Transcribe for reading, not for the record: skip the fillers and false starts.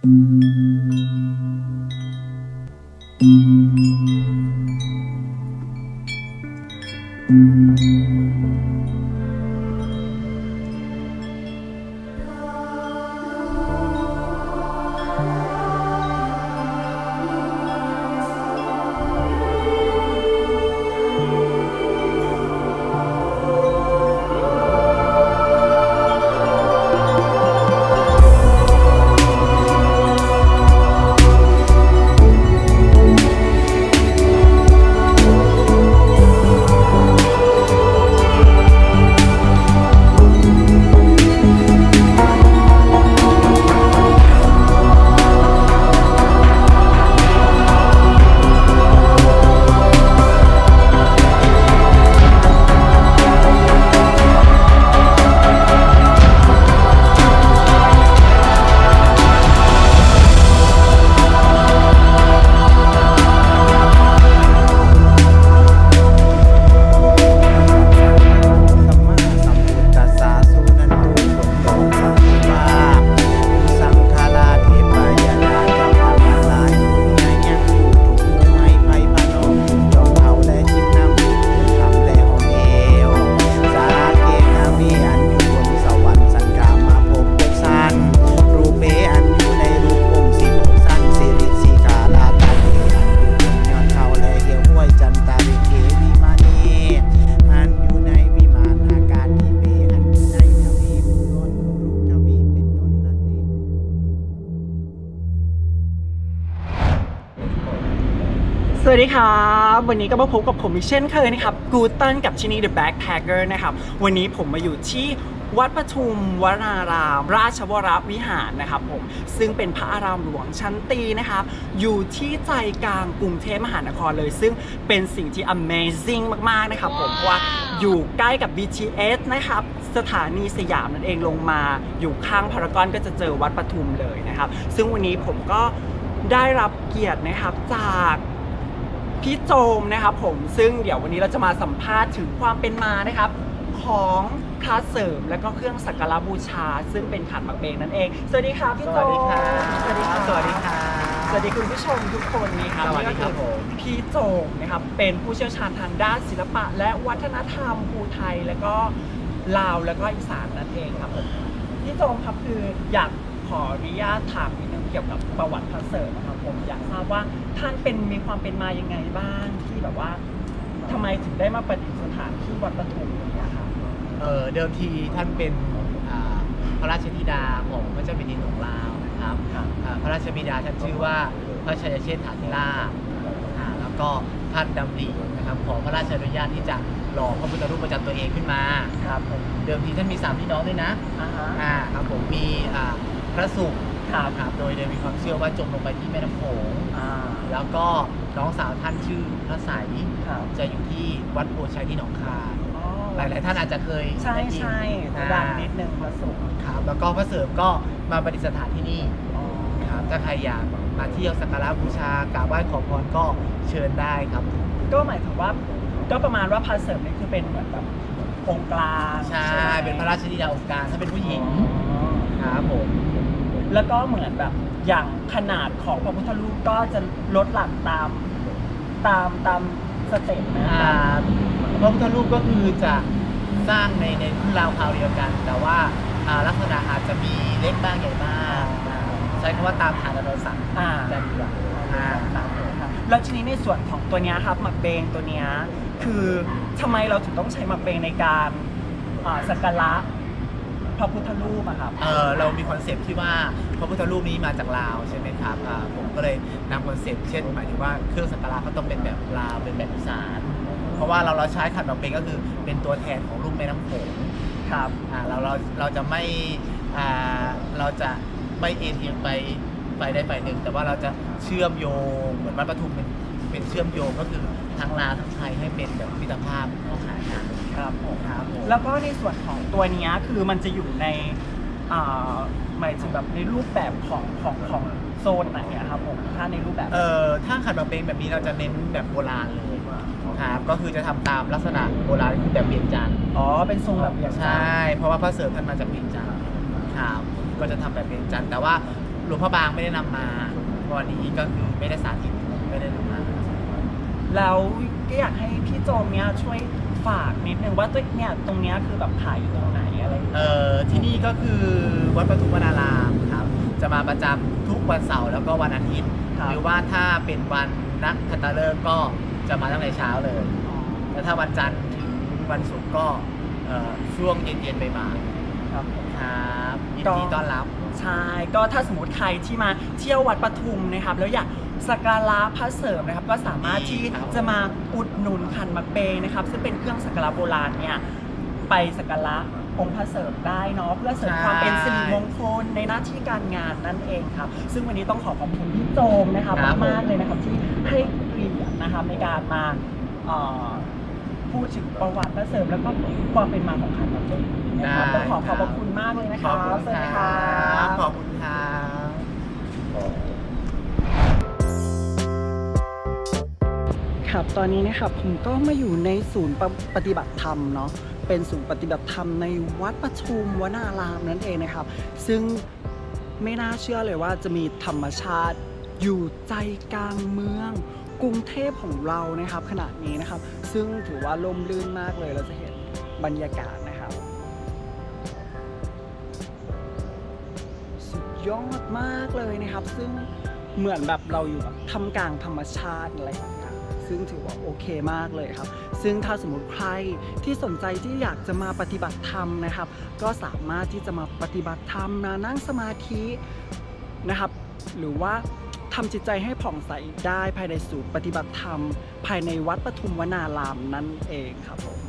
สวัสดีครับวันนี้ก็มาพบกับผมอีกเช่นเคยนะครับกูตันกับชินี The Backpacker นะครับวันนี้ผมมาอยู่ที่วัดปทุมวนารามราชวรวิหารนะครับผมซึ่งเป็นพระอารามหลวงชั้นตีนะครับอยู่ที่ใจกลางกรุงเทพมหานครเลยซึ่งเป็นสิ่งที่ Amazing มากๆนะครับผมเพราะว่าอยู่ใกล้กับ BTS นะครับสถานีสยามนั่นเองลงมาอยู่ข้างพารากอนก็จะเจอวัดปทุมเลยนะครับซึ่งวันนี้ผมก็ได้รับเกียรตินะครับจากพี่โจมนะครับผมซึ่งเดี๋ยววันนี้เราจะมาสัมภาษณ์ถึงความเป็นมานะครับของพระเสริมและก็เครื่องสักการะบูชาซึ่งเป็นขันหมากเบงนั่นเองสวัสดีครับพี่โจมสวัสดีครับสวัสดีครับ สวัสดีคุณผู้ชมทุกคนนะครับสวัสดีครับผมพี่โจมนะครับเป็นผู้เชี่ยวชาญทางด้านศิลปะและวัฒนธรรมภูไทยและก็ลาวและก็อีสานนั่นเองครับผมพี่โจมครับคืออยากขออนุญาตถามนิดนึงเกี่ยวกับประวัติพระเสริมนะครับผมอยากทราบว่าท่านมีความเป็นมายังไงบ้างที่แบบว่าทำไมถึงได้มาประดิษฐานที่วัดปทุมอย่างเงี้ยครับเดิมทีท่านเป็นพระราชธิดาของพระเจ้าแผ่นดินของลาวนะครับพระราชบิดาท่านชื่อว่าพระชัยเชษฐาธิราชแล้วก็ท่านดำรินะครับขอพระราชอนุญาตที่จะหล่อพระพุทธรูปประจำตัวเองขึ้นมาครับเดิมทีท่านมี3พี่น้องด้วยนะครับผมมีพระสุขครับโดยมีความเชื่อว่าจมลงไปที่แม่น้ำโขงแล้วก็น้องสาวท่านชื่อพระใสจะอยู่ที่วัดโพชัยที่หนองคายหลายๆท่านอาจจะเคยได้ยินใช่ดังนิดนึงพระสุขครับแล้วก็พระเสริมก็มาประดิษฐานที่นี่ครับถ้าใครอยากมาเที่ยวสักการะบูชากราบไหว้ขอพรก็เชิญได้ครับก็หมายถึงว่าก็ประมาณว่าพระเสริมนี่คือเป็นเหมือนแบบองค์กลางใช่เป็นพระราชธิดาองค์กลางถ้าเป็นผู้หญิงครับผมแล้วก็เหมือนแบบอย่างขนาดของพระพุทธรูปก็จะลดหลั่นตามสเต็ปนะครับพระพุทธรูปก็คือจะสร้างในรุ่นราวคราวเดียวกันแต่ว่าลักษณะอาจจะมีเล็กบ้างใหญ่บ้างใช้คำว่าตามฐานเราสั่งจะดีกว่าแล้วทีนี้ในส่วนของตัวนี้ครับหมากเบงตัวนี้คือทำไมเราถึงต้องใช้หมากเบงในการสักการะพระพุทธรูปอะครับเรามีคอนเซปต์ที่ว่าพระพุทธรูปนี้มาจากลาวใช่ไหมครับผมก็เลยนำคอนเซปต์เช่นหมายถึงว่าเครื่องสักการะก็ต้องเป็นแบบลาวเป็นแบบอีสานเพราะว่าเราใช้ขันหมากเบงก็คือเป็นตัวแทนของรูปแม่น้ำโขงครับเราจะไม่เอ็นเอียงไปได้ฝ่ายหนึ่งแต่ว่าเราจะเชื่อมโยงเหมือนวัดปทุมเป็นเชื่อมโยงก็คือทั้งลาวทั้งไทยให้เป็นแบบมิตรภาพเข้าหากันครับผมแล้วก็ในส่วนของตัวนี้คือมันจะอยู่ในหมายถึงแบบในรูปแบบของโซนไหนอะครับผมถ้าในรูปแบบถ้าขันหมากเบงแบบนี้เราจะเน้นแบบโบราณเลยครับก็คือจะทำตามลักษณะโบราณแบบเวียงจันทร์เป็นทรงแบบเวียงจันทร์ใช่เพราะว่าพระเสริมท่านมาจากเวียงจันทร์ครับก็จะทำแบบเวียงจันทร์แต่ว่า หลวงพ่อบางไม่ได้นำมาวันนี้ก็คือไม่ได้สาธิตไม่ได้นำมา แล้วก็อยากให้พี่โจมเนี่ยช่วยฝากนิดนึงว่าตัวเนี่ยตรงเนี้ยคือแบบขายอยู่ตรงไหนอะไรอย่างเงี้ย ที่นี่ก็คือวัดปทุมวนารามครับจะมาประจำทุกวันเสาร์แล้วก็วันอาทิตย์ ครับ หรือว่าถ้าเป็นวันนักขัตฤกษ์ก็จะมาตั้งแต่เช้าเลยแล้วถ้าวันจันทร์ถึงวันศุกร์ก็ช่วงเย็นๆบ่าย ครับผม ๆครับยินดีต้อนรับ ใช่ก็ถ้าสมมติใครที่มาเที่ยววัดปทุมนะครับแล้วอยากสักการะพระเสริมนะครับก็สามารถที่ ครับ จะมาอุดหนุนขันหมากเปงนะครับซึ่งเป็นเครื่องสักการะโบราณเนี่ยไปสักการะองค์พระเสริมได้เนาะเพื่อเสริมความเป็นสิริมงคลในหน้าที่การงานนั่นเองครับซึ่งวันนี้ต้องขอขอบคุณพี่โจมนะครับ ครับ มากๆเลยนะครับที่ให้เกียรตินะครับในการมาพูดถึงประวัติพระเสริมแล้วก็ความเป็นมาของขันหมากเปงนะครับต้องขอขอบพระคุณมากเลยนะค ข รั อ บบ คุณ สวัส ค ดี รั ครับ ขอบคุณครับ ครับตอนนี้นะครับผมก็มาอยู่ในศูนย์ปฏิบัติธรรมเนาะเป็นศูนย์ปฏิบัติธรรมในวัดปทุมวนารามนั่นเองนะครับซึ่งไม่น่าเชื่อเลยว่าจะมีธรรมชาติอยู่ใจกลางเมืองกรุงเทพของเรานะครับขนาดนี้นะครับซึ่งถือว่าร่มรื่นมากเลยเราจะเห็นบรรยากาศนะครับสุดยอดมากเลยนะครับซึ่งเหมือนแบบเราอยู่แบบท่ามกลางธรรมชาติอะไรอย่างเงี้ยซึ่งถือว่าโอเคมากเลยครับซึ่งถ้าสมมติใครที่สนใจที่อยากจะมาปฏิบัติธรรมนะครับก็สามารถที่จะมาปฏิบัติธรรมมานั่งสมาธินะครับหรือว่าทำจิตใจให้ผ่องใสได้ภายในศูนย์ปฏิบัติธรรมภายในวัดปทุมวนารามนั่นเองครับผม